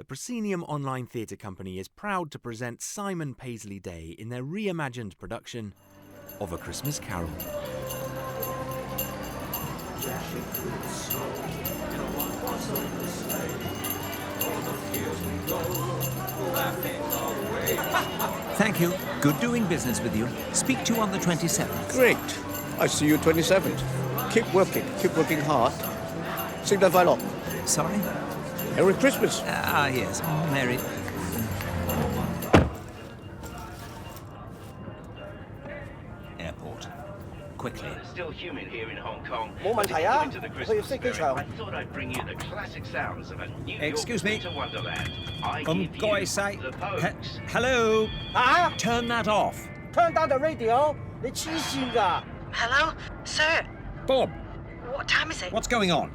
the Proscenium Online Theatre Company is proud to present Simon Paisley Day in their reimagined production of A Christmas Carol. Thank you. Good doing business with you. Speak to you on the 27th. Great. I see you 27th. Keep working hard. Sing the violin. Sorry? Merry Christmas. Yes. Merry. Airport. Quickly. It's still humid here in Hong Kong. 冇問題啊， Into the 去 Christmas 飛機 spirit, 場。 I thought I'd bring you the classic sounds of a New York Excuse me. winter wonderland. I give you Goy say. the Pogues. Hello. 啊 Turn that off.！Turn down the radio，你黐線㗎！ Hello? Sir, Bob, what time is it? what's going on?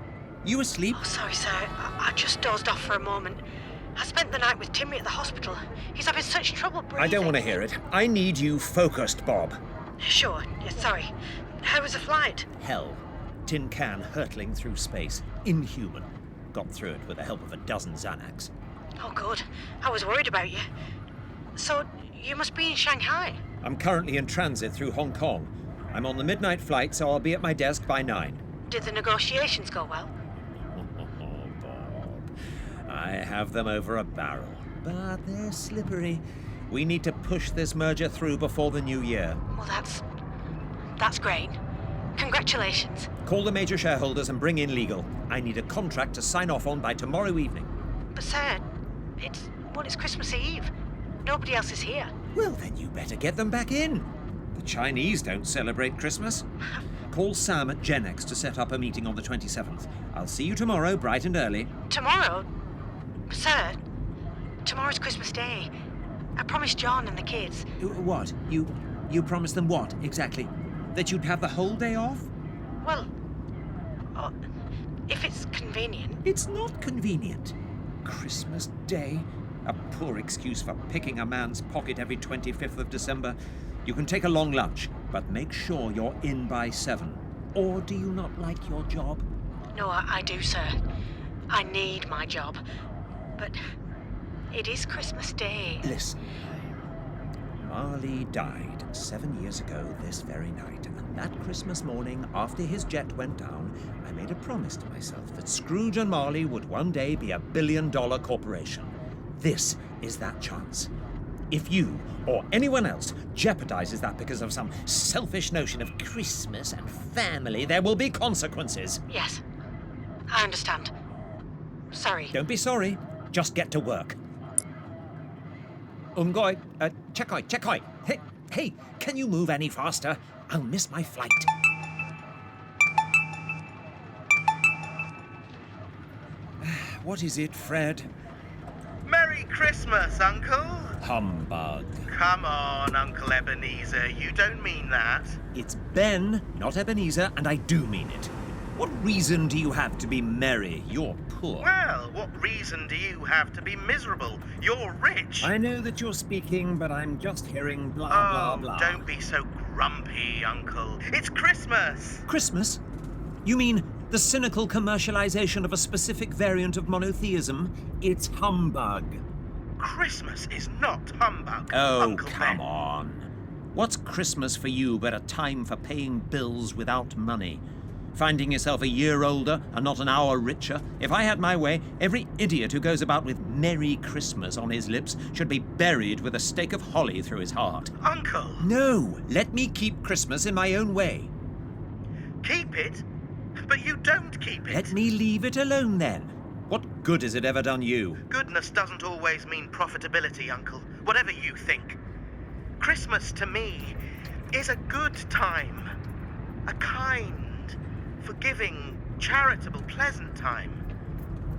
You asleep? Oh, sorry, sir. I just dozed off for a moment. I spent the night with Timmy at the hospital. He's having such trouble breathing. I don't want to hear it. I need you focused, Bob. Sure. Yeah, sorry. How was the flight? Hell. Tin can hurtling through space. Inhuman. Got through it with the help of a dozen Xanax. Oh, good. I was worried about you. So, you must be in Shanghai? I'm currently in transit through Hong Kong. I'm on the midnight flight, so I'll be at my desk by 9. Did the negotiations go well? Oh, Bob. I have them over a barrel, but they're slippery. We need to push this merger through before the new year. Well, that's great. Congratulations. Call the major shareholders and bring in legal. I need a contract to sign off on by tomorrow evening. But, sir, it's Christmas Eve. Nobody else is here. Well, then you better get them back in. The Chinese don't celebrate Christmas. Call Sam at Genex to set up a meeting on the 27th. I'll see you tomorrow, bright and early. Tomorrow? Sir, tomorrow's Christmas Day. I promised John and the kids. What? You promised them what, exactly? That you'd have the whole day off? Well, if it's convenient. It's not convenient. Christmas Day? A poor excuse for picking a man's pocket every 25th of December. You can take a long lunch, but make sure you're in by 7. Or do you not like your job? No, I do, sir. I need my job. But it is Christmas Day. Listen, Marley died 7 years ago this very night, and that Christmas morning, after his jet went down, I made a promise to myself that Scrooge and Marley would one day be a billion-dollar corporation. This is that chance. If you or anyone else jeopardizes that because of some selfish notion of Christmas and family, there will be consequences. Yes, I understand. Sorry. Don't be sorry. Just get to work. Umgoy, checkoi. Hey, can you move any faster? I'll miss my flight. What is it, Fred? Merry Christmas, Uncle. Humbug. Come on, Uncle Ebenezer, you don't mean that. It's Ben, not Ebenezer, and I do mean it. What reason do you have to be merry? You're poor. Well, what reason do you have to be miserable? You're rich. I know that you're speaking, but I'm just hearing blah, blah. Don't be so grumpy, Uncle. It's Christmas. Christmas? You mean the cynical commercialization of a specific variant of monotheism? It's humbug. Christmas is not humbug, Oh, Uncle come Ben. on. What's Christmas for you but a time for paying bills without money? Finding yourself a year older and not an hour richer? If I had my way, every idiot who goes about with Merry Christmas on his lips should be buried with a stake of holly through his heart. Uncle. No, let me keep Christmas in my own way. Keep it? But you don't keep it. Let me leave it alone then. What good has it ever done you? Goodness doesn't always mean profitability, Uncle, whatever you think. Christmas, to me, is a good time. A kind, forgiving, charitable, pleasant time.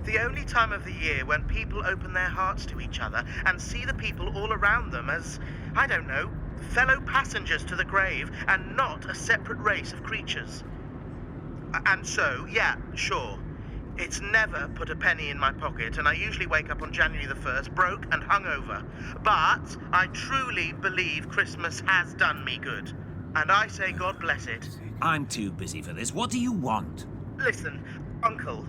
The only time of the year when people open their hearts to each other and see the people all around them as, I don't know, fellow passengers to the grave and not a separate race of creatures. And so, yeah, sure. It's never put a penny in my pocket, and I usually wake up on January the 1st broke and hungover. But I truly believe Christmas has done me good. And I say God bless it. I'm too busy for this. What do you want? Listen, Uncle,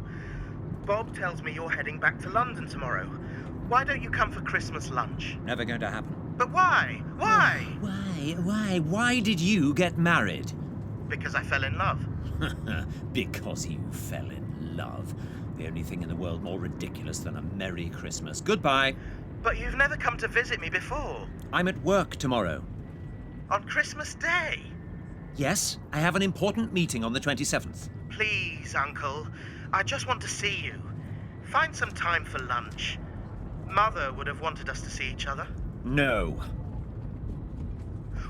Bob tells me you're heading back to London tomorrow. why don't you come for Christmas lunch? Never going to happen. But why? Why? Why did you get married? Because I fell in love. Because you fell in love. The only thing in the world more ridiculous than a Merry Christmas. Goodbye. But you've never come to visit me before. I'm at work tomorrow. On Christmas Day? Yes, I have an important meeting on the 27th. Please, Uncle. I just want to see you. Find some time for lunch. Mother would have wanted us to see each other. No.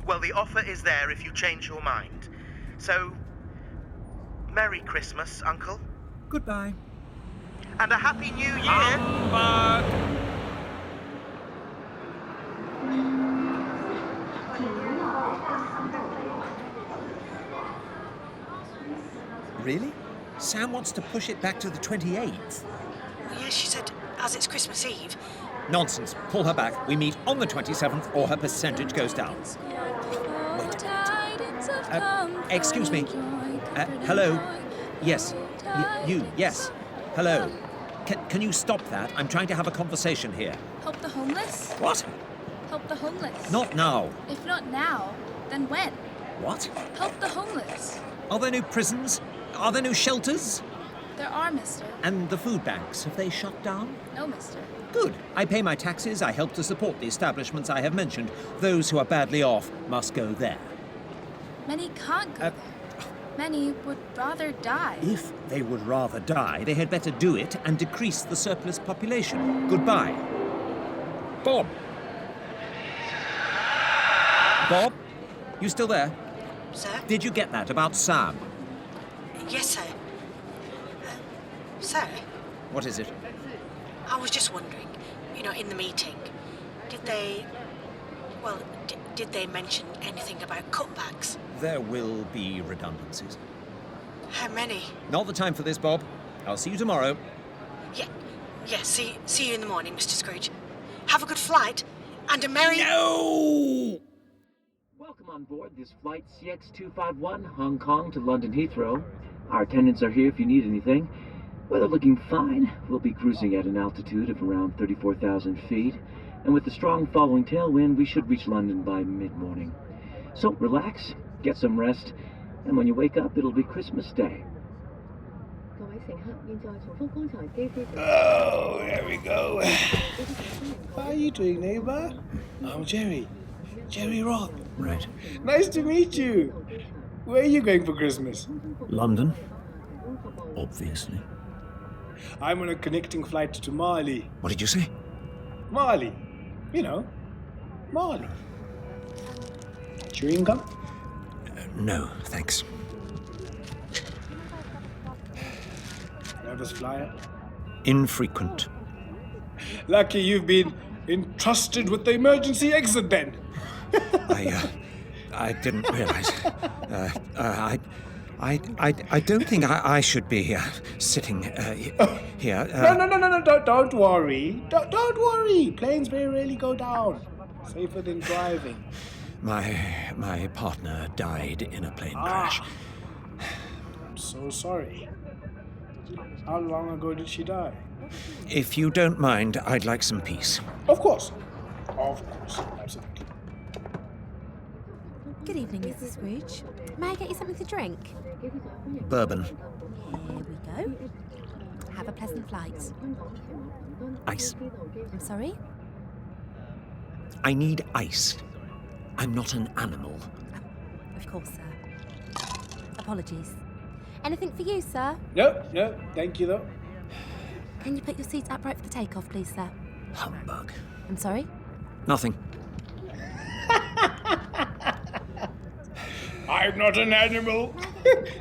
Well, the offer is there if you change your mind. So, Merry Christmas, Uncle. Goodbye. And a Happy New Year! Humbug! Really? Sam wants to push it back to the 28th. Well, yeah, she said, as it's Christmas Eve. Nonsense. Pull her back. We meet on the 27th or her percentage goes down. Wait a minute. Excuse me. Hello? Yes. You, yes. Hello. Can you stop that? I'm trying to have a conversation here. Help the homeless? What? Help the homeless. Not now. If not now, then when? What? Help the homeless. Are there no prisons? Are there no shelters? There are, mister. And the food banks, have they shut down? No, mister. Good. I pay my taxes, I help to support the establishments I have mentioned. Those who are badly off must go there. Many can't go there. Many would rather die. If they would rather die, they had better do it and decrease the surplus population. Goodbye. Bob! Bob? You still there? Sir? Did you get that about Sam? Yes, sir. Sir, What is it? I was just wondering, in the meeting, did they mention anything about cutbacks? There will be redundancies. How many? Not the time for this, Bob. I'll see you tomorrow. Yeah, see you in the morning, Mr. Scrooge. Have a good flight, and a merry... No! Welcome on board this flight CX251, Hong Kong to London Heathrow. Our attendants are here if you need anything. Weather looking fine. We'll be cruising at an altitude of around 34,000 feet. And with the strong following tailwind, we should reach London by mid-morning. So relax, get some rest, and when you wake up, it'll be Christmas Day. Oh, here we go. How are you doing, neighbor? I'm Jerry. Jerry Roth. Right. Nice to meet you. Where are you going for Christmas? London? Obviously. I'm on a connecting flight to Marley. What did you say? Marley. Marley. Chewing gum? No, thanks. Nervous flyer? Infrequent. Lucky you've been entrusted with the emergency exit then. I didn't realize. I don't think I should be sitting here. No, don't worry. Don't worry. Planes very rarely go down. Safer than driving. My partner died in a plane crash. I'm so sorry. How long ago did she die? If you don't mind, I'd like some peace. Of course, absolutely. Good evening, Mrs. Scrooge. May I get you something to drink? Bourbon. Here we go. Have a pleasant flight. Ice. I'm sorry? I need ice. I'm not an animal. Oh, of course, sir. Apologies. Anything for you, sir? No, thank you though. Can you put your seat upright for the takeoff, please, sir? Humbug. I'm sorry? Nothing. I'm not an animal.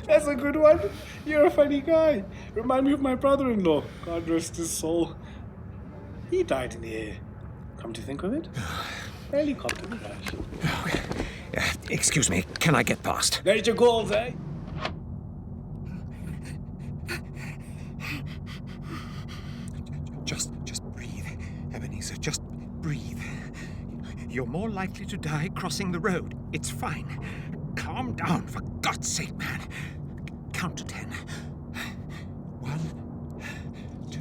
That's a good one. You're a funny guy. Remind me of my brother-in-law. God rest his soul. He died in the air. Come to think of it, helicopter crash. Excuse me, can I get past? Nature calls, eh? Just breathe, Ebenezer. Just breathe. You're more likely to die crossing the road. It's fine. Calm down, for God's sake, man. Count to 10. 1, 2,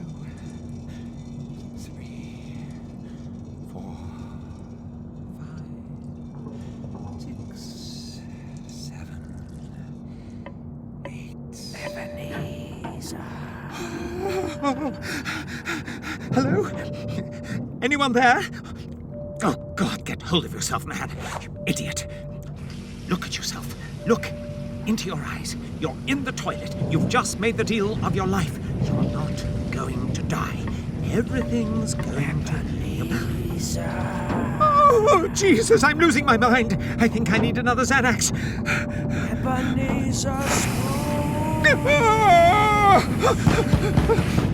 3, Hello? Anyone there? Oh, God, get hold of yourself, man. You idiot. Look at yourself. Look into your eyes. You're in the toilet. You've just made the deal of your life. You're not going to die. Everything's going to... Oh, Jesus, I'm losing my mind. I think I need another Xanax. Ebenezer,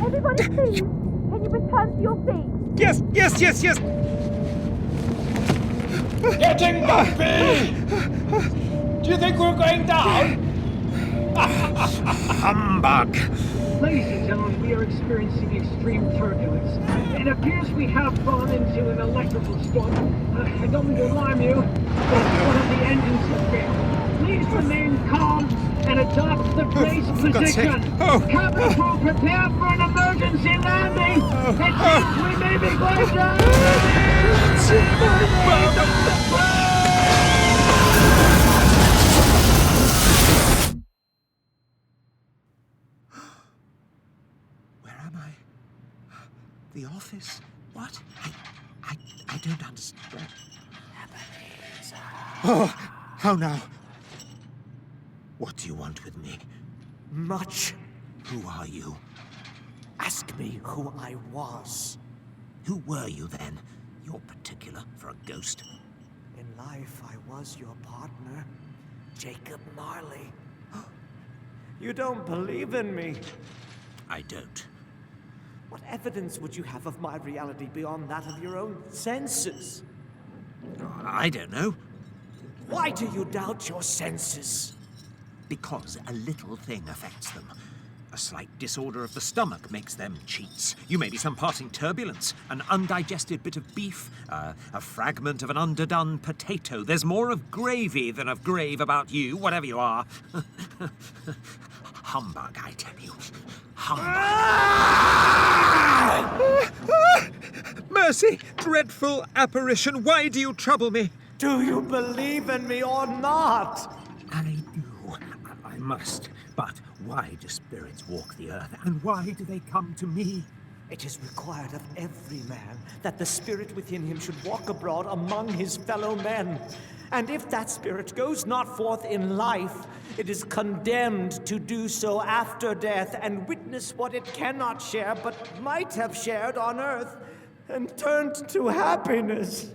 Everybody please, can you return to your seats? Yes. Getting bumpy! Do you think we're going down? Humbug! Ladies and gentlemen, we are experiencing extreme turbulence. It appears we have fallen into an electrical storm. I don't mean to alarm you, but one of the engines has failed. Please remain calm and adopt the brace position. Cabin crew, prepare for an emergency landing. It seems we may be going down. Where am I? The office? What? I don't understand. Oh, how now? What do you want with me? much. Who are you? Ask me who I was. Who were you then? You're particular for a ghost. In life, I was your partner, Jacob Marley. You don't believe in me. I don't. What evidence would you have of my reality beyond that of your own senses? I don't know. Why do you doubt your senses? Because a little thing affects them. A slight disorder of the stomach makes them cheats. You may be some passing turbulence, an undigested bit of beef, a fragment of an underdone potato. There's more of gravy than of grave about you, whatever you are. Humbug, I tell you. Humbug. Mercy, dreadful apparition, why do you trouble me? Do you believe in me or not? I do. I must. But why do spirits walk the earth, and why do they come to me? It is required of every man that the spirit within him should walk abroad among his fellow men. And if that spirit goes not forth in life, it is condemned to do so after death and witness what it cannot share but might have shared on earth and turned to happiness.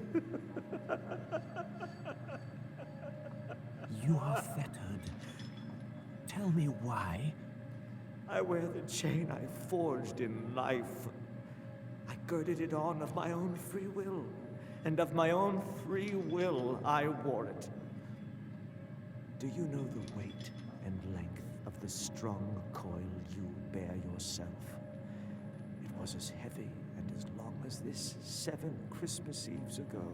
You are fettered. Tell me why. I wear the chain I forged in life. I girded it on of my own free will, and of my own free will I wore it. Do you know the weight and length of the strong coil you bear yourself? It was as heavy and as long as this 7 Christmas Eves ago.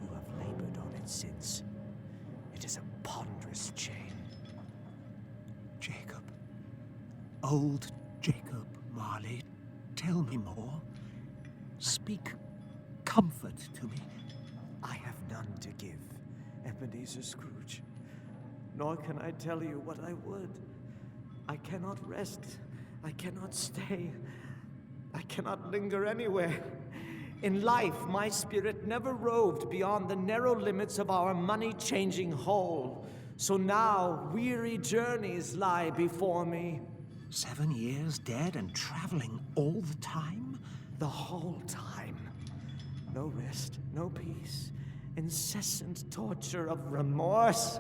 You have labored on it since. It is a ponderous chain. Jacob. Old Jacob Marley, tell me more. Speak comfort to me. I have none to give, Ebenezer Scrooge. Nor can I tell you what I would. I cannot rest. I cannot stay. I cannot linger anywhere. In life, my spirit never roved beyond the narrow limits of our money-changing hole. So now, weary journeys lie before me. 7 years dead and traveling all the time? The whole time. No rest, no peace. Incessant torture of remorse.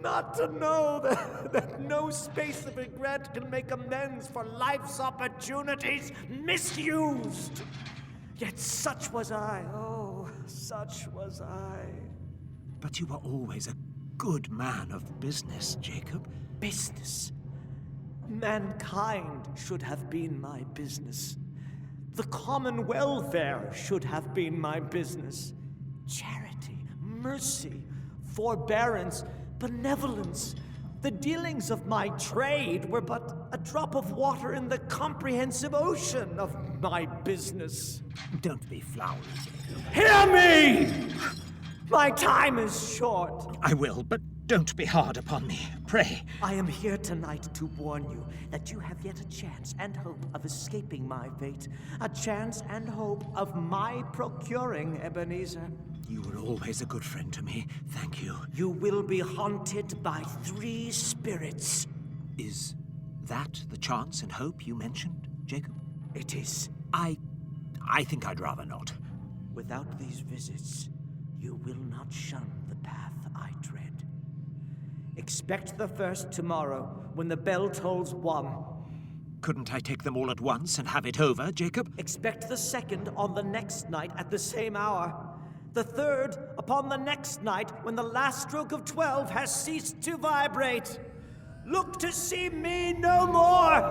Not to know that no space of regret can make amends for life's opportunities misused. Yet such was I, oh, such was I. But you were always a good man of business, Jacob. Business? Mankind should have been my business. The common welfare should have been my business. Charity, mercy, forbearance, benevolence. The dealings of my trade were but a drop of water in the comprehensive ocean of my business. Don't be flowery, Jacob. Hear me! My time is short. I will, but Don't be hard upon me, pray. I am here tonight to warn you that you have yet a chance and hope of escaping my fate. A chance and hope of my procuring Ebenezer. You were always a good friend to me. Thank you. You will be haunted by 3 spirits. Is that the chance and hope you mentioned, Jacob? It is. I think I'd rather not. Without these visits, you will not shun the path I tread. Expect the first tomorrow, when the bell tolls 1. Couldn't I take them all at once and have it over, Jacob? Expect the second on the next night at the same hour. The third upon the next night, when the last stroke of 12 has ceased to vibrate. Look to see me no more,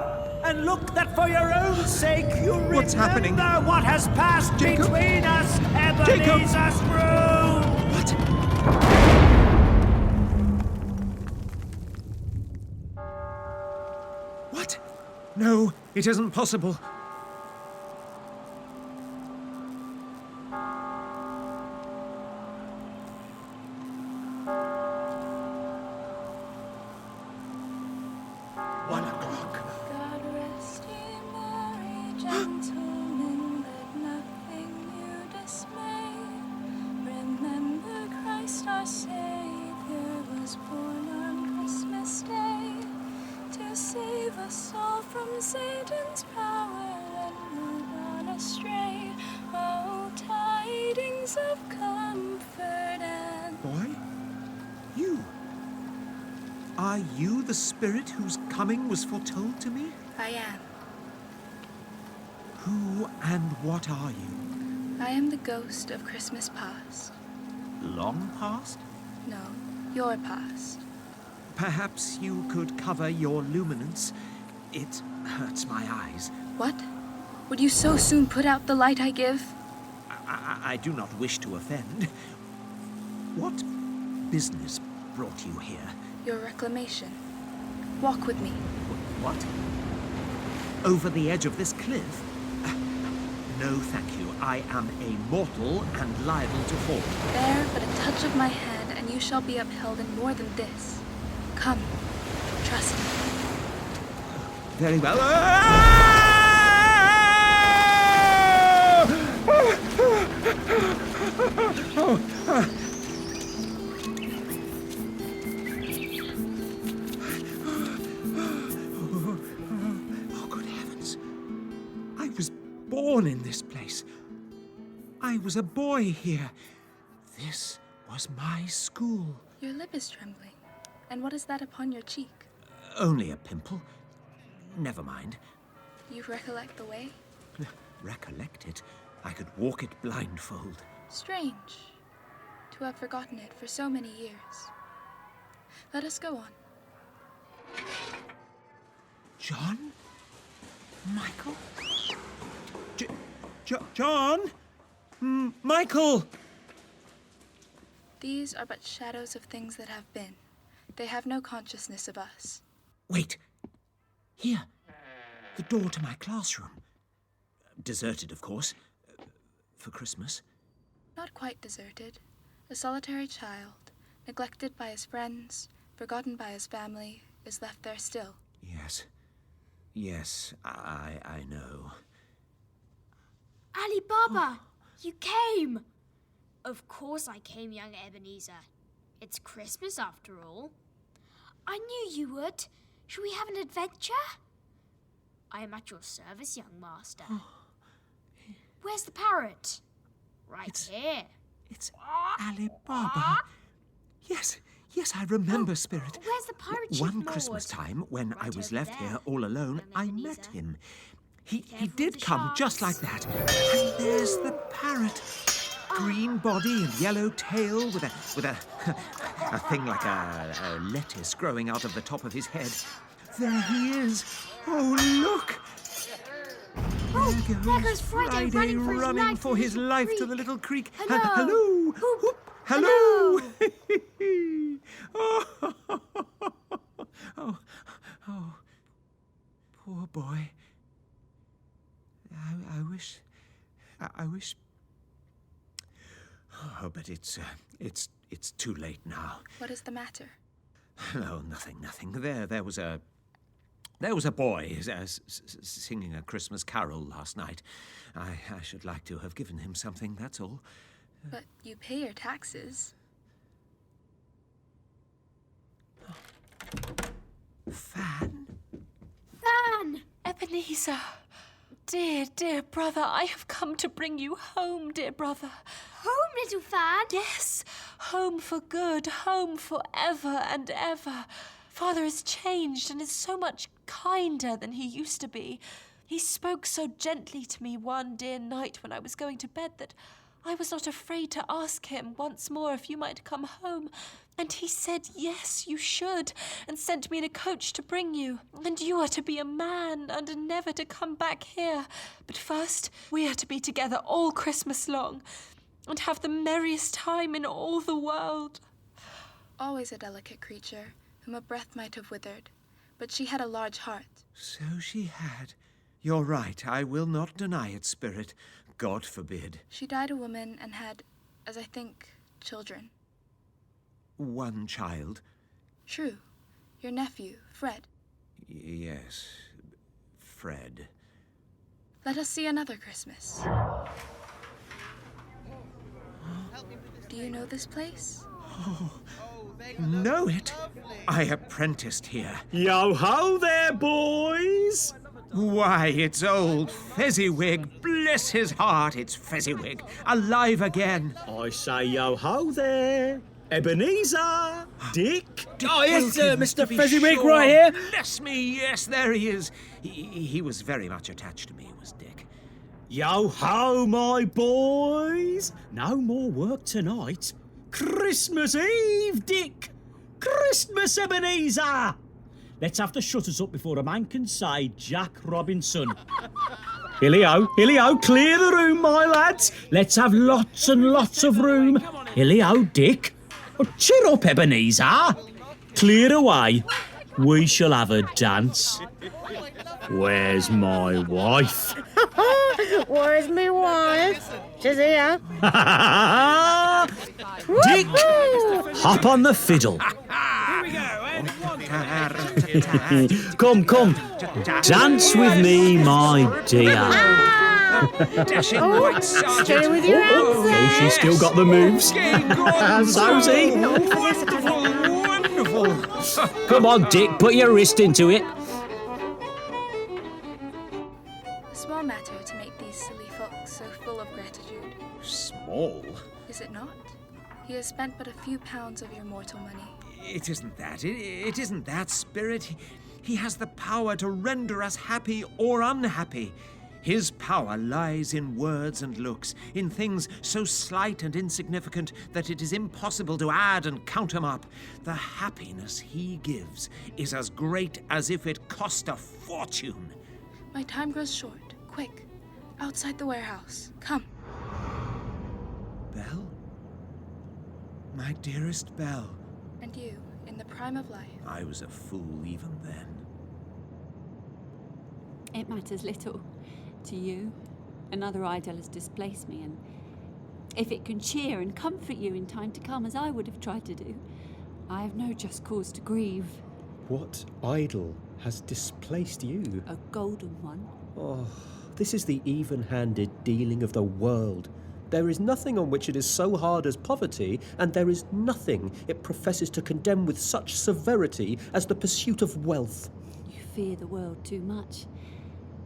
and look that for your own sake you What's happening? remember what has passed Jacob? between us, Ebenezer Scrooge! What? What? No, it isn't possible. Satan's power and move on astray. Oh, tidings of comfort and... Boy? You? Are you the spirit whose coming was foretold to me? I am. Who and what are you? I am the ghost of Christmas past. Long past? No, your past. Perhaps you could cover your luminance. It hurts my eyes. What? Would you so soon put out the light I give? I do not wish to offend. What business brought you here? Your reclamation. Walk with me. What? Over the edge of this cliff? No, thank you. I am a mortal and liable to fall. There, but a touch of my hand, and you shall be upheld in more than this. Come, trust me. Very well. Oh, good heavens. I was born in this place. I was a boy here. This was my school. Your lip is trembling. And what is that upon your cheek? Only a pimple. Never mind. You recollect the way? Recollect it? I could walk it blindfold. Strange to have forgotten it for so many years. Let us go on. John? Michael? John? Michael! These are but shadows of things that have been. They have no consciousness of us. Wait. Here. The door to my classroom. Deserted, of course. For Christmas. Not quite deserted. A solitary child, neglected by his friends, forgotten by his family, is left there still. Yes. Yes, I know. Ali Baba, you came! Of course I came, young Ebenezer. It's Christmas after all. I knew you would. Shall we have an adventure? I am at your service, young master. Where's the parrot? Here. It's Ali Baba. Yes, I remember, Spirit. Where's the pirate ship, One Lord? Christmas time, when I was over left there, here all alone, young I Ebenezer. met him. He Careful did of the come just like sharks. that. And there's the parrot. Green body and yellow tail with a thing like a lettuce growing out of the top of his head. There he is. Oh, look. There goes Friday running for his life to the little creek. Hello. Hello. Whoop. Hello. Oh, poor boy. I wish. Oh, but it's too late now. What is the matter? No, nothing. There was a boy singing a Christmas carol last night. I should like to have given him something, that's all. But you pay your taxes. Fan? Fan! Ebenezer! Dear brother, I have come to bring you home, dear brother. Home, little Fan? Yes, home for good, home for ever and ever. Father has changed and is so much kinder than he used to be. He spoke so gently to me one dear night when I was going to bed that I was not afraid to ask him once more if you might come home. And he said, yes, you should, and sent me in a coach to bring you. And you are to be a man and never to come back here. But first, we are to be together all Christmas long and have the merriest time in all the world. Always a delicate creature, whom a breath might have withered, but she had a large heart. So she had. You're right, I will not deny it, Spirit. God forbid. She died a woman and had, as I think, children. One child? True. Your nephew, Fred. Yes, Fred. Let us see another Christmas. Do you know this place? Oh, know it? I apprenticed here. Yo-ho there, boys! Why, it's old Fezziwig. Bless his heart, it's Fezziwig. Alive again. I say yo-ho there. Ebenezer! Dick! Oh, yes, Mr. Fezziwig sure. right here. Bless me, yes, there he is. He was very much attached to me, was Dick. Yo-ho, my boys! No more work tonight. Christmas Eve, Dick! Christmas, Ebenezer! Let's have the shutters up before a man can say Jack Robinson. Hilly-ho, clear the room, my lads. Let's have lots and lots of room. Hilly-ho, Dick. Oh, cheer up, Ebenezer. Clear away. We shall have a dance. Where's my wife? Where's me wife? She's here. Dick, hop on the fiddle. Come, dance with me, my dear. Stay with your hands there. Oh, she's still got the moves. So's he. Wonderful. Come on, Dick, put your wrist into it. A small matter to make these silly folks so full of gratitude. Small? Is it not? He has spent but a few pounds of your mortal money. It isn't that. It isn't that, Spirit. He has the power to render us happy or unhappy. His power lies in words and looks, in things so slight and insignificant that it is impossible to add and count them up. The happiness he gives is as great as if it cost a fortune. My time grows short. Quick. Outside the warehouse. Come. Belle? My dearest Belle. And you, in the prime of life. I was a fool even then. It matters little to you. Another idol has displaced me, and if it can cheer and comfort you in time to come, as I would have tried to do, I have no just cause to grieve. What idol has displaced you? A golden one. Oh, this is the even-handed dealing of the world. There is nothing on which it is so hard as poverty, and there is nothing it professes to condemn with such severity as the pursuit of wealth. You fear the world too much.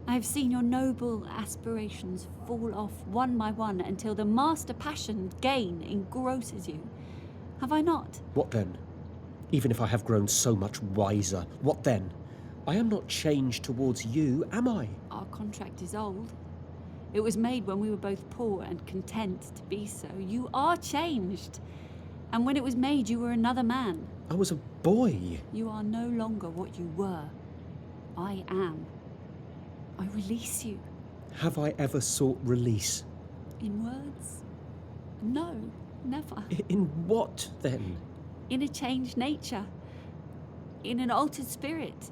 I have seen your noble aspirations fall off one by one until the master passion, gain, engrosses you. Have I not? What then? Even if I have grown so much wiser, what then? I am not changed towards you, am I? Our contract is old. It was made when we were both poor and content to be so. You are changed. And when it was made, you were another man. I was a boy. You are no longer what you were. I am. I release you. Have I ever sought release? In words? No, never. In what, then? In a changed nature. In an altered spirit.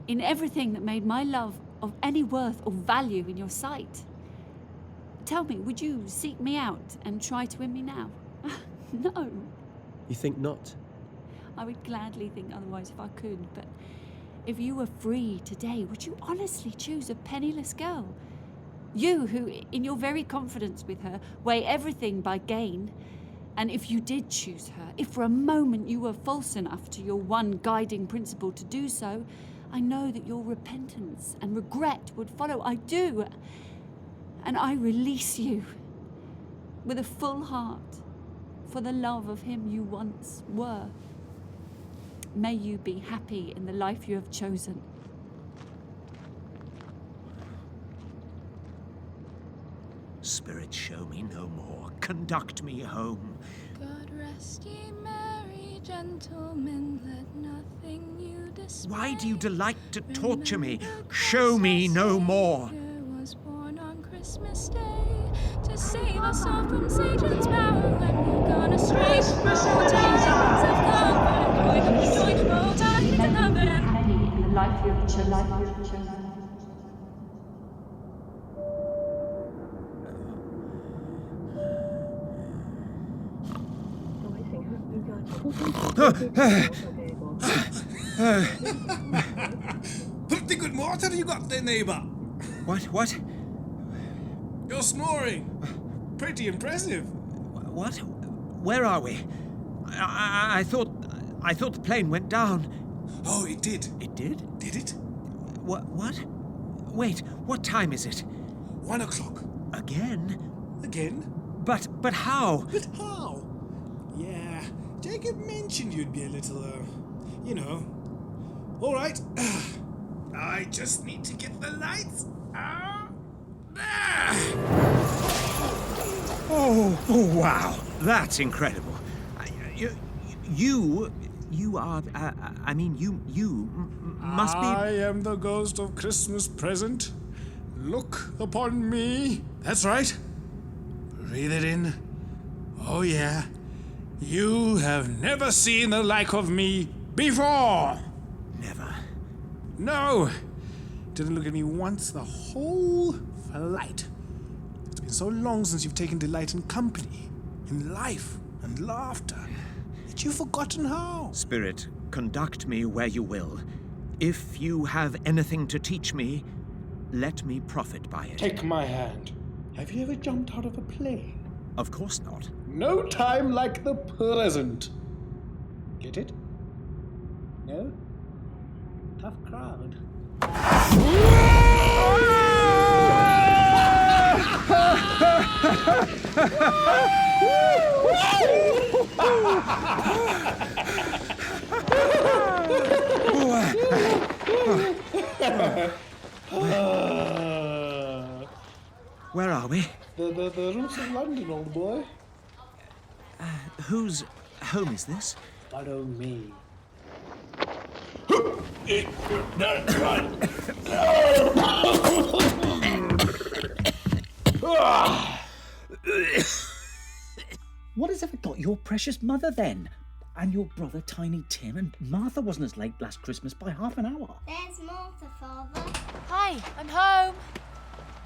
In everything that made my love of any worth or value in your sight. Tell me, would you seek me out and try to win me now? No. You think not? I would gladly think otherwise if I could, but if you were free today, would you honestly choose a penniless girl? You, who, in your very confidence with her, weigh everything by gain. And if you did choose her, if for a moment you were false enough to your one guiding principle to do so, I know that your repentance and regret would follow. I do. And I release you with a full heart for the love of him you once were. May you be happy in the life you have chosen. Spirit, show me no more. Conduct me home. God rest ye merry gentlemen, let nothing you dismay. Why do you delight to torture me? Show me no more. Was born on Christmas Day to save us all from Satan's power when we're gone astray. All days of comfort and joyful time to comfort and in the life you have chosen. Pretty good mortar you got there, neighbour. What? You're snoring. Pretty impressive. What? Where are we? I thought the plane went down. Oh, it did. It did? Did it? What? Wait, what time is it? 1 o'clock. Again? Again? But how? But how? Yeah, Jacob mentioned you'd be a little, All right. I just need to get the lights. Oh, wow. That's incredible. You are, you must be... I am the ghost of Christmas present. Look upon me. That's right. Breathe it in. Oh, yeah. You have never seen the like of me before. Never. No. Didn't look at me once the whole flight. It's been so long since you've taken delight in company, in life and laughter, that you've forgotten how. Spirit, conduct me where you will. If you have anything to teach me, let me profit by it. Take my hand. Have you ever jumped out of a plane? Of course not. No time like the present. Get it? No? Tough crowd. Where are we? The roots of London, old boy. Whose home is this? Follow me. What has ever got your precious mother then? And your brother Tiny Tim, and Martha wasn't as late last Christmas by half an hour. There's Martha, Father. Hi, I'm home.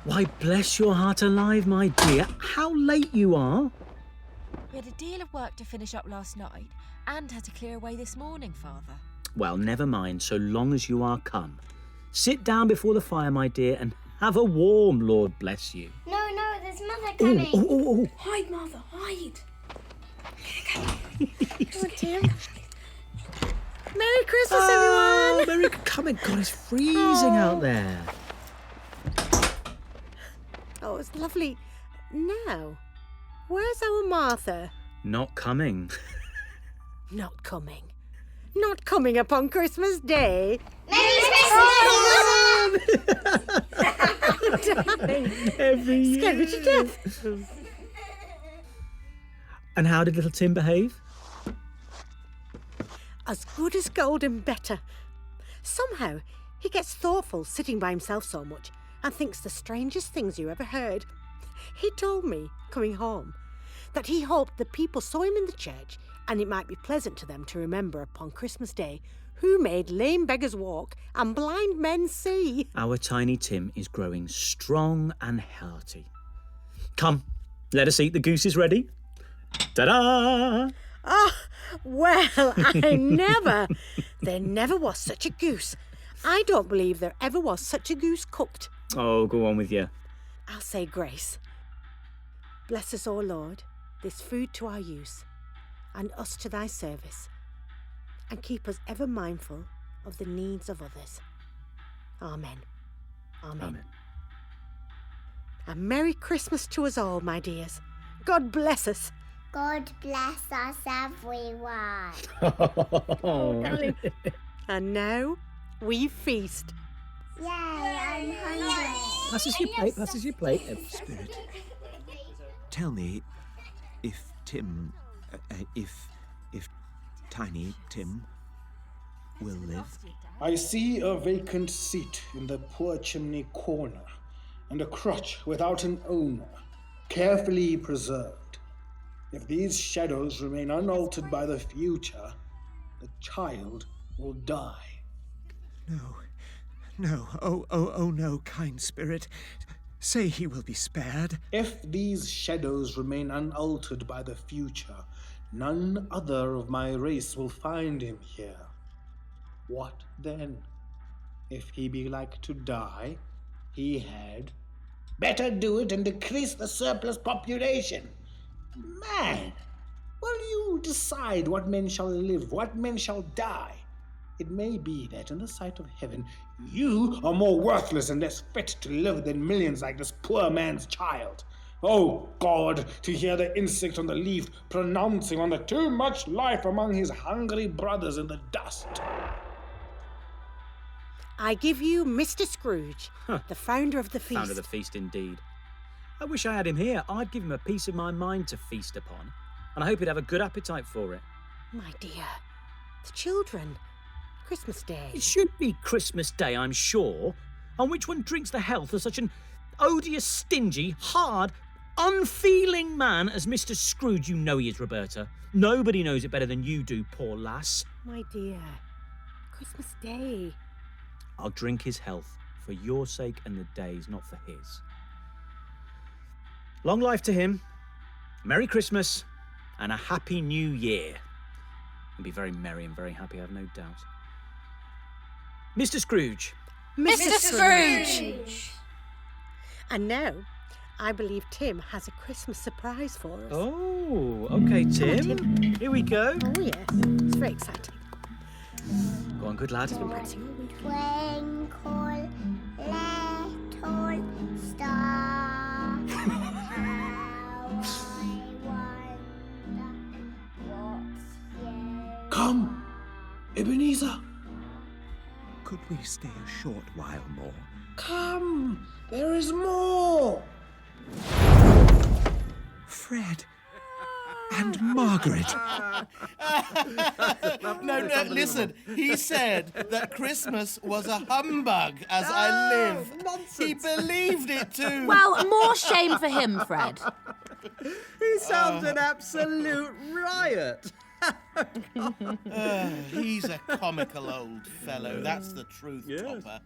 Why, bless your heart alive, my dear. How late you are. We had a deal of work to finish up last night and had to clear away this morning, Father. Well, never mind, so long as you are come. Sit down before the fire, my dear, and have a warm, Lord bless you. No, there's Mother coming. Oh. Hide, Mother, hide. Come on, Tim. Merry Christmas, everyone! Merry... Come on, God, it's freezing out there. Oh, it's lovely. Now, where's our Martha? Not coming. Not coming. Not coming upon Christmas Day. Merry Christmas! Every year. Scared me to death. And how did little Tim behave? As good as gold and better. Somehow, he gets thoughtful sitting by himself so much and thinks the strangest things you ever heard. He told me, coming home, that he hoped the people saw him in the church and it might be pleasant to them to remember upon Christmas Day who made lame beggars walk and blind men see. Our Tiny Tim is growing strong and hearty. Come, let us eat. The goose is ready. Ta-da! Ah, Well, there never was such a goose. I don't believe there ever was such a goose cooked. Oh, go on with you. I'll say grace. Bless us, O Lord, this food to our use, and us to thy service, and keep us ever mindful of the needs of others. Amen. Amen. Amen. A Merry Christmas to us all, my dears. God bless us. God bless us, everyone. Oh, darling. And now we feast. Yay, I'm hungry. Passes your plate. Spirit, tell me if Tim, if Tiny Tim will live. I see a vacant seat in the poor chimney corner, and a crutch without an owner, carefully preserved. If these shadows remain unaltered by the future, the child will die. No, oh no, kind spirit. Say he will be spared. If these shadows remain unaltered by the future, none other of my race will find him here. What then? If he be like to die, he had better do it and decrease the surplus population. Man, will you decide what men shall live, what men shall die? It may be that in the sight of heaven, you are more worthless and less fit to live than millions like this poor man's child. Oh God, to hear the insect on the leaf pronouncing on the too much life among his hungry brothers in the dust. I give you Mr. Scrooge, the founder of the feast. Founder of the feast, indeed. I wish I had him here. I'd give him a piece of my mind to feast upon, and I hope he'd have a good appetite for it. My dear, the children. Christmas Day. It should be Christmas Day, I'm sure, on which one drinks the health of such an odious, stingy, hard, unfeeling man as Mr. Scrooge. You know he is, Roberta. Nobody knows it better than you do, poor lass. My dear, Christmas Day. I'll drink his health for your sake and the day's, not for his. Long life to him, Merry Christmas, and a Happy New Year. He'll be very merry and very happy, I have no doubt. Mr. Scrooge. Mr. Scrooge! And now, I believe Tim has a Christmas surprise for us. Oh, okay, Tim. Come on, Tim. Here we go. Oh, yes. It's very exciting. Go on, good lad. Twinkle, little star, how I wonder what's you. Come, Ebenezer. Could we stay a short while more? Come, there is more. Fred and Margaret. No, listen. He said that Christmas was a humbug as I live. Nonsense. He believed it too. Well, more shame for him, Fred. He sounds an absolute riot. He's a comical old fellow, that's the truth, Topper.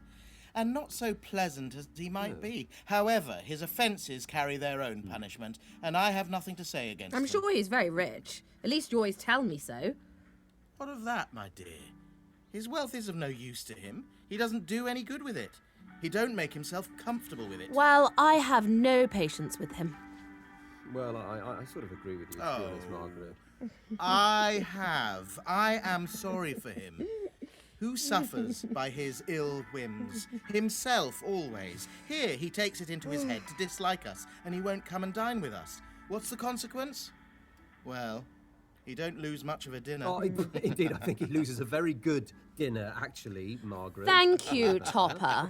And not so pleasant as he might be. However, his offences carry their own punishment, and I have nothing to say against I'm them. sure he's very rich. At least you always tell me so. What of that, my dear? His wealth is of no use to him. He doesn't do any good with it. He don't make himself comfortable with it. Well, I have no patience with him. Well, I sort of agree with you, to be honest, Margaret. I have. I am sorry for him. Who suffers by his ill whims? Himself, always. Here, he takes it into his head to dislike us, and he won't come and dine with us. What's the consequence? Well, he don't lose much of a dinner. Oh, indeed, I think he loses a very good dinner, actually, Margaret. Thank you, Topper.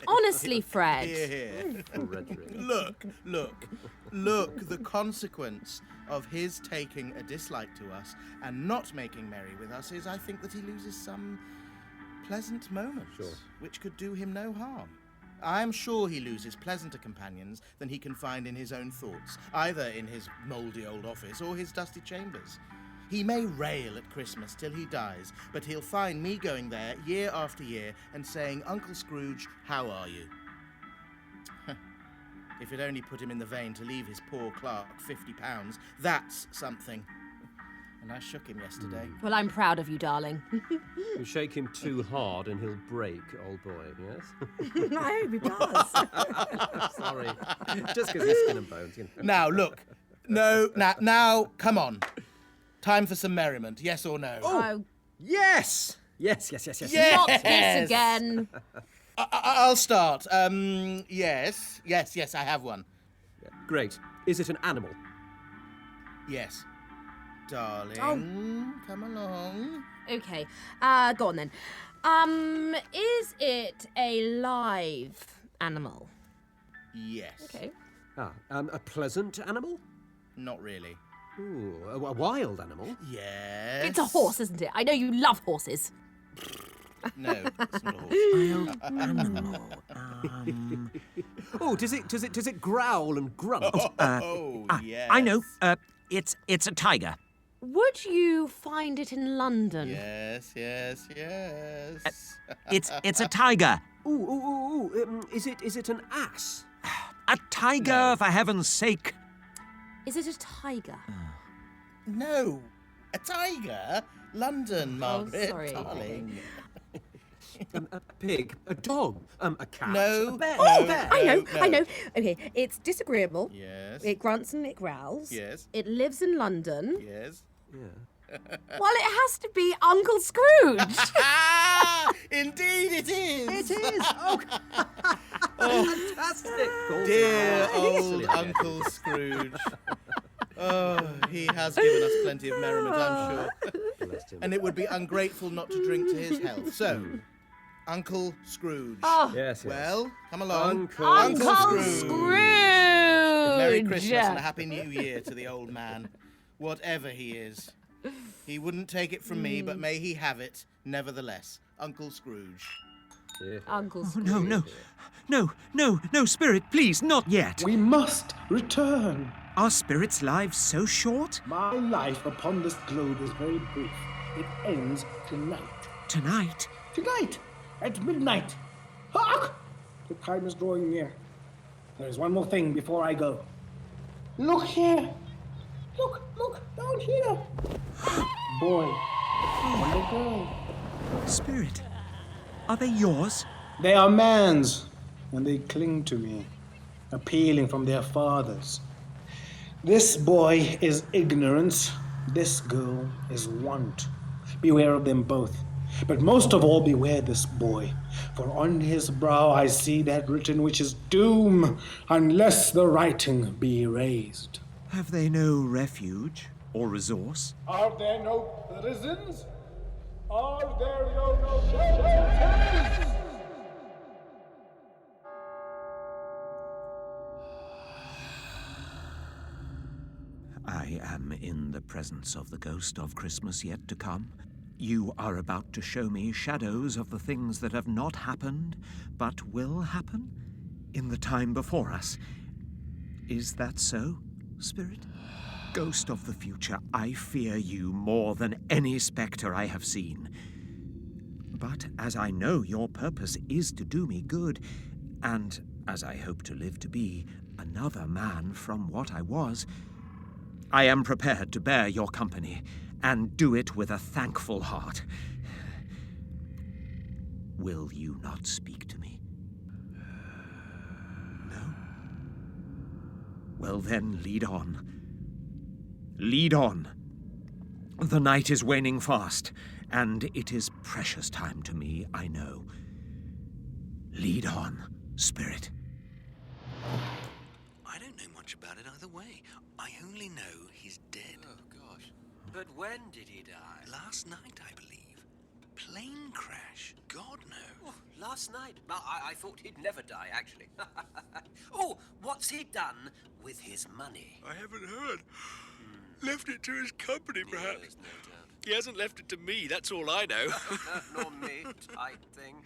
Honestly, Fred. Here. Rhetoric. Look, the consequence of his taking a dislike to us and not making merry with us is, I think, that he loses some pleasant moments, which could do him no harm. I am sure he loses pleasanter companions than he can find in his own thoughts, either in his mouldy old office or his dusty chambers. He may rail at Christmas till he dies, but he'll find me going there year after year and saying, "Uncle Scrooge, how are you?" If it only put him in the vein to leave his poor clerk £50, that's something. and I shook him yesterday. Well, I'm proud of you, darling. You shake him too hard and he'll break, old boy, yes? I hope he does. Sorry. Just because he's skin and bones. You know. Now, look. No, now, come on. Time for some merriment, yes or no? Oh, yes! Yes. Yes! not this again. I'll start. Yes, I have one. Great. Is it an animal? Yes. Darling, come along. Okay, go on then. Is it a live animal? Yes. Okay. A pleasant animal? Not really. Ooh, a wild animal? Yes. It's a horse, isn't it? I know you love horses. No, it's not a horse. Wild animal. Oh, does it growl and grunt? Yes. I know. It's a tiger. Would you find it in London? Yes. It's a tiger. Ooh. Is it an ass? A tiger, for heaven's sake. Is it a tiger? No, a tiger? London, Margaret, sorry. darling. A pig, a dog, a cat, No. a bear. Oh, No, I know. Okay, it's disagreeable. Yes. It grunts and it growls. Yes. It lives in London. Yes. Yeah. Well, it has to be Uncle Scrooge. Indeed it is. It is. Oh, fantastic. Dear old Uncle Scrooge. Oh, he has given us plenty of merriment, I'm sure. And it would be ungrateful not to drink to his health. So, Uncle Scrooge. Oh. Yes. Well, come along. Uncle Scrooge. Merry Christmas and a Happy New Year to the old man, whatever he is. He wouldn't take it from me, but may he have it, nevertheless. Uncle Scrooge. Yeah. Uncle Scrooge. No, Spirit, please, not yet. We must return. Are spirits' lives so short? My life upon this globe is very brief. It ends tonight. Tonight? Tonight, at midnight. Hark! The time is drawing near. There is one more thing before I go. Look here. Look, down here. Boy and a girl. Spirit, are they yours? They are man's, and they cling to me, appealing from their fathers. This boy is ignorance, this girl is want. Beware of them both, but most of all beware this boy, for on his brow I see that written which is doom, unless the writing be erased. Have they no refuge or resource? Are there no prisons? Are there no shelters? I am in the presence of the ghost of Christmas yet to come. You are about to show me shadows of the things that have not happened, but will happen in the time before us. Is that so, Spirit? Ghost of the future, I fear you more than any spectre I have seen. But as I know your purpose is to do me good, and as I hope to live to be another man from what I was, I am prepared to bear your company, and do it with a thankful heart. Will you not speak to me? No? Well then, lead on. Lead on. The night is waning fast, and it is precious time to me, I know. Lead on, Spirit. I don't know much about it either way. I only know he's dead. Oh, gosh. But when did he die? Last night, I believe. Plane crash. God knows. Oh, last night? I thought he'd never die, actually. Oh, what's he done with his money? I haven't heard. Left it to his company, perhaps. Yes, no doubt. He hasn't left it to me, that's all I know. Nor me, type thing.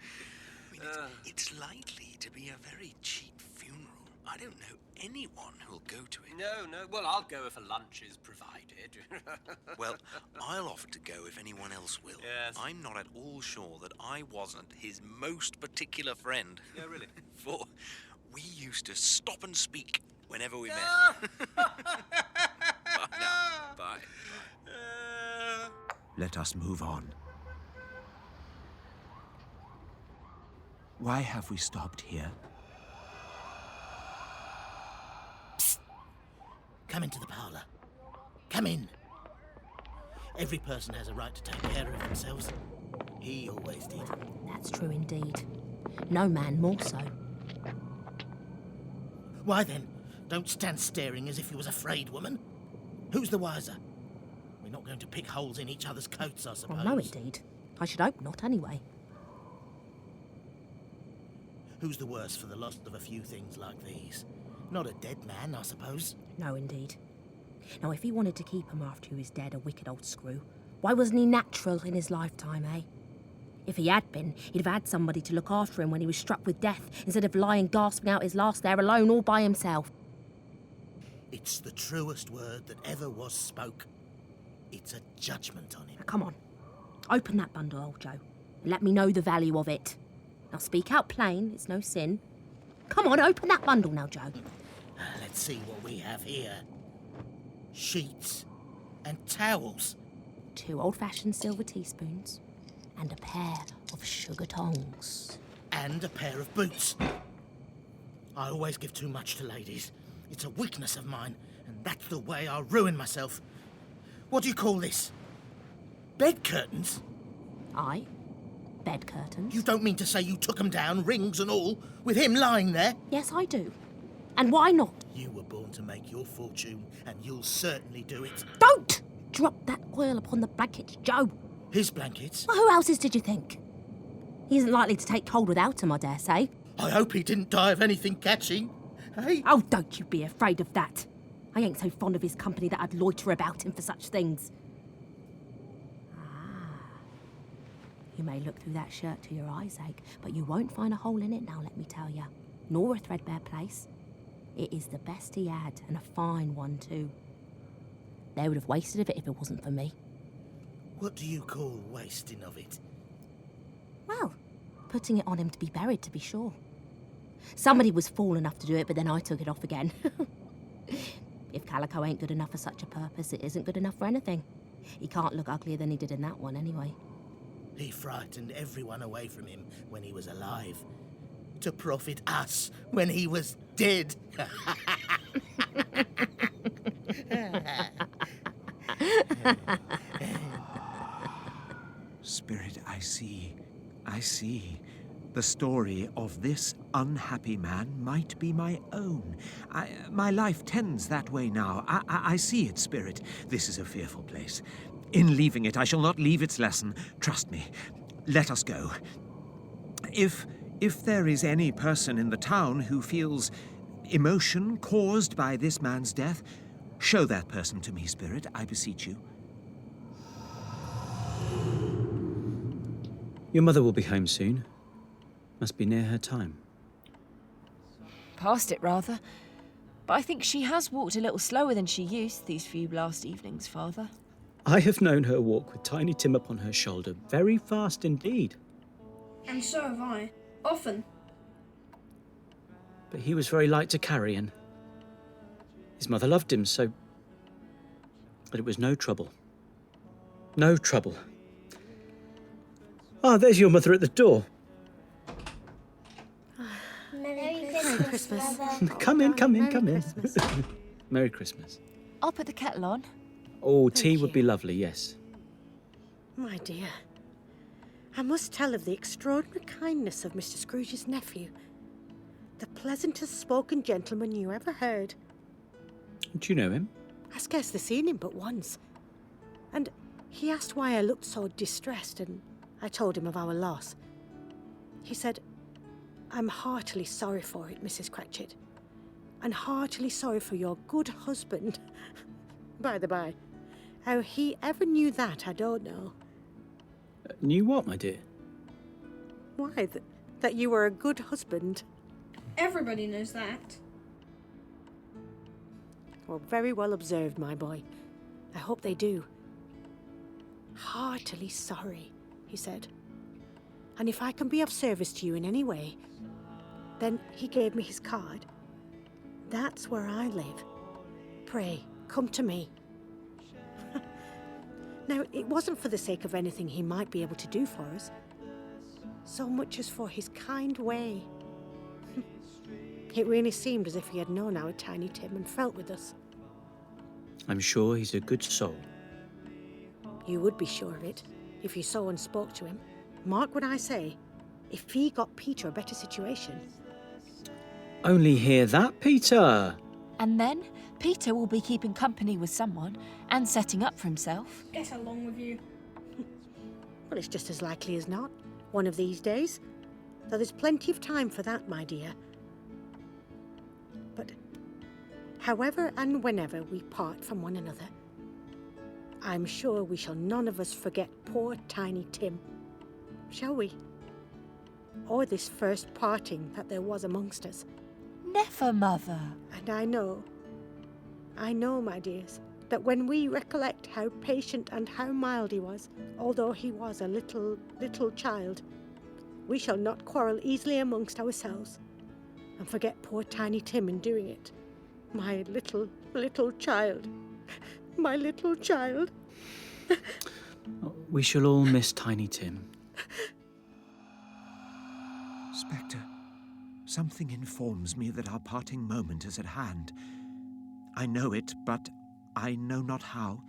It's likely to be a very cheap funeral. I don't know anyone who'll go to it. No. Well, I'll go if a lunch is provided. Well, I'll offer to go if anyone else will. Yes. I'm not at all sure that I wasn't his most particular friend. Yeah, really? For we used to stop and speak whenever we met. Bye now. Bye. Let us move on. Why have we stopped here? Psst. Come into the parlour. Come in. Every person has a right to take care of themselves. He always did. That's true indeed. No man more so. Why then, don't stand staring as if you was afraid, woman. Who's the wiser? We're not going to pick holes in each other's coats, I suppose. Well, no, indeed. I should hope not, anyway. Who's the worse for the loss of a few things like these? Not a dead man, I suppose. No, indeed. Now, if he wanted to keep him after he was dead, a wicked old screw, why wasn't he natural in his lifetime, eh? If he had been, he'd have had somebody to look after him when he was struck with death, instead of lying gasping out his last there alone all by himself. It's the truest word that ever was spoke. It's a judgment on him. Now, come on. Open that bundle, old Joe, and let me know the value of it. Now, speak out plain, it's no sin. Come on, open that bundle now, Joe. Let's see what we have here. Sheets and towels. 2 old-fashioned silver teaspoons and a pair of sugar tongs. And a pair of boots. I always give too much to ladies. It's a weakness of mine, and that's the way I ruin myself. What do you call this? Bed curtains? Aye. Bed curtains. You don't mean to say you took 'em down, rings and all, with him lying there? Yes, I do. And why not? You were born to make your fortune, and you'll certainly do it. Don't drop that oil upon the blankets, Joe. His blankets? Well, who else's did you think? He isn't likely to take cold without him, I dare say. I hope he didn't die of anything catching. Hey? Oh, don't you be afraid of that. I ain't so fond of his company that I'd loiter about him for such things. You may look through that shirt till your eyes ache, but you won't find a hole in it now, let me tell you. Nor a threadbare place. It is the best he had, and a fine one too. They would have wasted of it if it wasn't for me. What do you call wasting of it? Well, putting it on him to be buried, to be sure. Somebody was fool enough to do it, but then I took it off again. If calico ain't good enough for such a purpose, it isn't good enough for anything. He can't look uglier than he did in that one, anyway. He frightened everyone away from him when he was alive, to profit us when he was dead. Spirit, I see. The story of this unhappy man might be my own. My life tends that way now. I see it, Spirit. This is a fearful place. In leaving it, I shall not leave its lesson. Trust me. Let us go. If there is any person in the town who feels emotion caused by this man's death, show that person to me, Spirit, I beseech you. Your mother will be home soon. Must be near her time. Past it, rather. But I think she has walked a little slower than she used these few last evenings, Father. I have known her walk with Tiny Tim upon her shoulder very fast indeed. And so have I. Often. But he was very light to carry, and his mother loved him, so... But it was no trouble. No trouble. Ah, there's your mother at the door. Merry Christmas. Come in. Christmas. Merry Christmas. I'll put the kettle on. Oh, tea would be lovely, yes. My dear, I must tell of the extraordinary kindness of Mr. Scrooge's nephew. The pleasantest spoken gentleman you ever heard. Do you know him? I scarcely seen him but once. And he asked why I looked so distressed, and I told him of our loss. He said, "I'm heartily sorry for it, Mrs. Cratchit, and heartily sorry for your good husband." By the by, how he ever knew that, I don't know. Knew what, my dear? Why, that you were a good husband. Everybody knows that. Well, very well observed, my boy. I hope they do. Heartily sorry, he said. And if I can be of service to you in any way, then he gave me his card. That's where I live. Pray, come to me. Now, it wasn't for the sake of anything he might be able to do for us, so much as for his kind way. It really seemed as if he had known our Tiny Tim and felt with us. I'm sure he's a good soul. You would be sure of it if you saw and spoke to him. Mark what I say. If he got Peter a better situation. Only hear that, Peter? And then Peter will be keeping company with someone and setting up for himself. Get along with you. Well, it's just as likely as not, one of these days. Though there's plenty of time for that, my dear. But however and whenever we part from one another, I'm sure we shall none of us forget poor Tiny Tim. Shall we? Or this first parting that there was amongst us. Never, Mother. And I know, my dears, that when we recollect how patient and how mild he was, although he was a little child, we shall not quarrel easily amongst ourselves and forget poor Tiny Tim in doing it. My little child. My little child. We shall all miss Tiny Tim. Spectre, something informs me that our parting moment is at hand. I know it, but I know not how.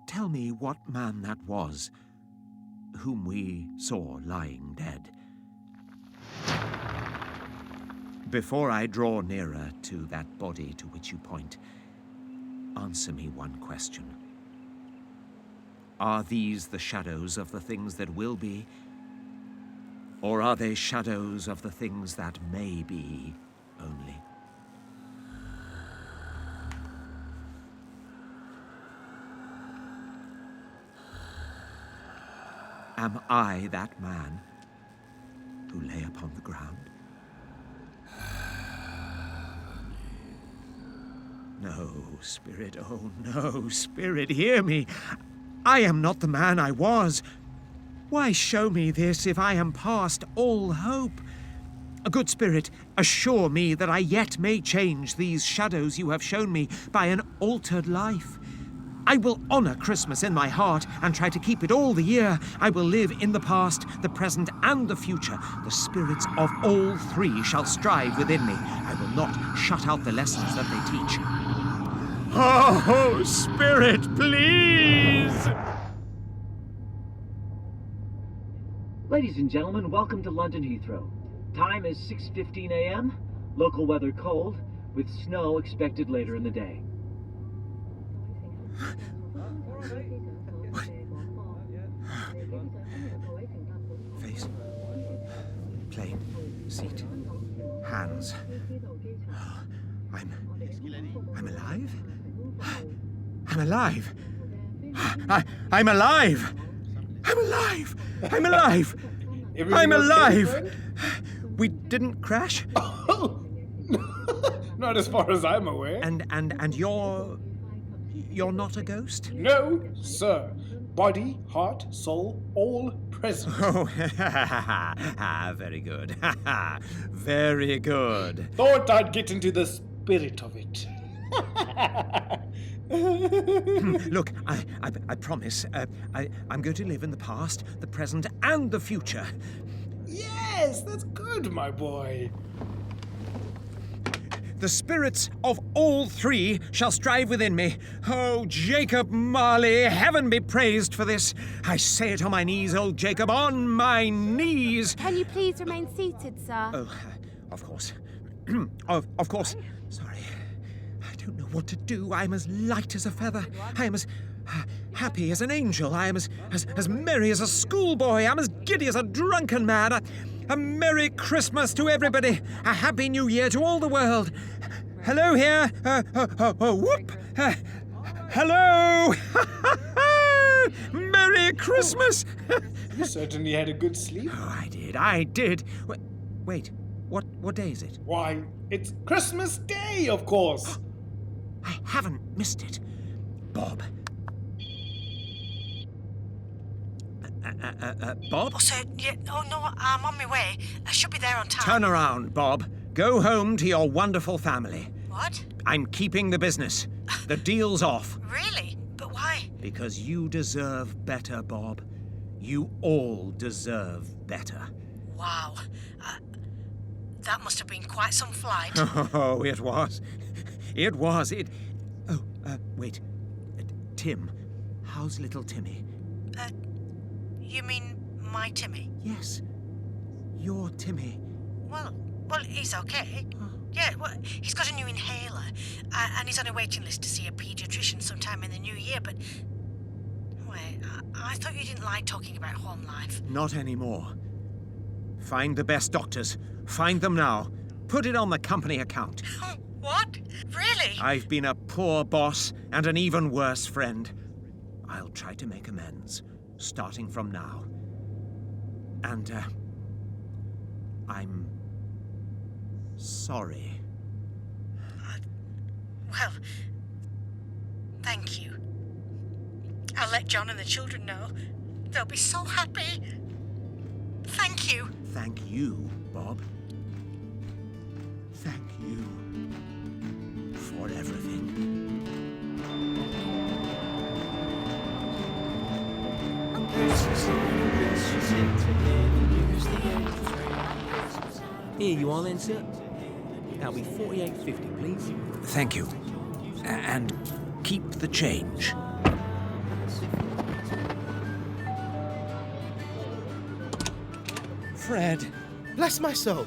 Tell me what man that was, whom we saw lying dead. Before I draw nearer to that body to which you point, answer me one question. Are these the shadows of the things that will be? Or are they shadows of the things that may be only? Am I that man who lay upon the ground? No, Spirit, oh no, Spirit, hear me. I am not the man I was. Why show me this if I am past all hope? A good Spirit, assure me that I yet may change these shadows you have shown me by an altered life. I will honour Christmas in my heart and try to keep it all the year. I will live in the past, the present, and the future. The spirits of all three shall strive within me. I will not shut out the lessons that they teach. Oh, Spirit, please! Ladies and gentlemen, welcome to London Heathrow. Time is 6:15 a.m., local weather cold, with snow expected later in the day. Face, plane, seat, hands. I'm alive? I'm alive! I'm alive! I'm alive! I'm alive! I'm alive! We didn't crash? Not as far as I'm aware. And you're not a ghost? No, sir. Body, heart, soul, all present. Oh, very good. Very good. Thought I'd get into the spirit of it. Look, I promise, I'm going to live in the past, the present, and the future. Yes, that's good, my boy. The spirits of all three shall strive within me. Oh, Jacob Marley, heaven be praised for this. I say it on my knees, old Jacob, on my knees. Can you please remain seated, sir? Oh, of course. Of course. Sorry. I don't know what to do. I'm as light as a feather. I am as happy as an angel. I am as merry as a schoolboy. I'm as giddy as a drunken man. A Merry Christmas to everybody. A Happy New Year to all the world. Hello here. Whoop. Hello. Merry Christmas. You certainly had a good sleep. Oh, I did. Wait, what day is it? Why, it's Christmas Day, of course. I haven't missed it. Bob. Bob? Oh, sir, yeah, oh, no, I'm on my way. I should be there on time. Turn around, Bob. Go home to your wonderful family. What? I'm keeping the business. The deal's off. Really? But why? Because you deserve better, Bob. You all deserve better. Wow. That must have been quite some flight. Oh, it was. It was. Oh, wait. Tim. How's little Timmy? You mean my Timmy? Yes. Your Timmy. Well, he's okay. Yeah, well, he's got a new inhaler, and he's on a waiting list to see a paediatrician sometime in the new year, but... Wait, I thought you didn't like talking about home life. Not anymore. Find the best doctors. Find them now. Put it on the company account. What? Really? I've been a poor boss and an even worse friend. I'll try to make amends, starting from now. And, I'm... sorry. Well, thank you. I'll let John and the children know. They'll be so happy. Thank you. Thank you, Bob. Thank you for everything. Here you are then, sir. That'll be $48.50, please. Thank you. And keep the change. Fred. Bless my soul.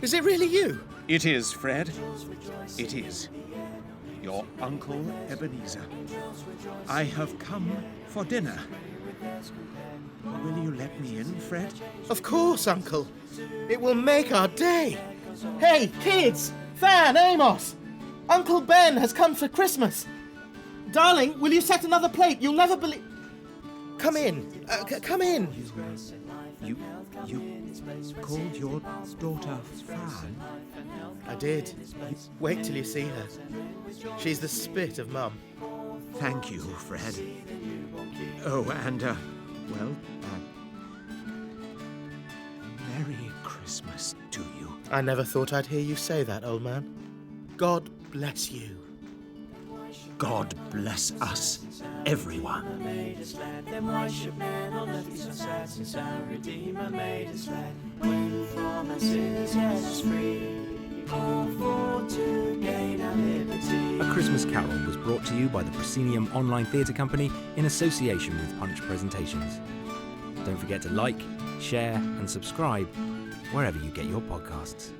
Is it really you? It is, Fred. It is. Your Uncle Ebenezer. I have come for dinner. Will you let me in, Fred? Of course, Uncle. It will make our day. Hey, kids! Fan, Amos! Uncle Ben has come for Christmas. Darling, will you set another plate? You'll never believe... Come in. Come in. You called your daughter Fan? I did. Wait till you see her. She's the spit of Mum. Thank you, Fred. Oh, and, Merry Christmas to you. I never thought I'd hear you say that, old man. God bless you. God bless us, everyone. A Christmas Carol was brought to you by the Proscenium Online Theatre Company in association with Punch Presentations. Don't forget to like, share and subscribe wherever you get your podcasts.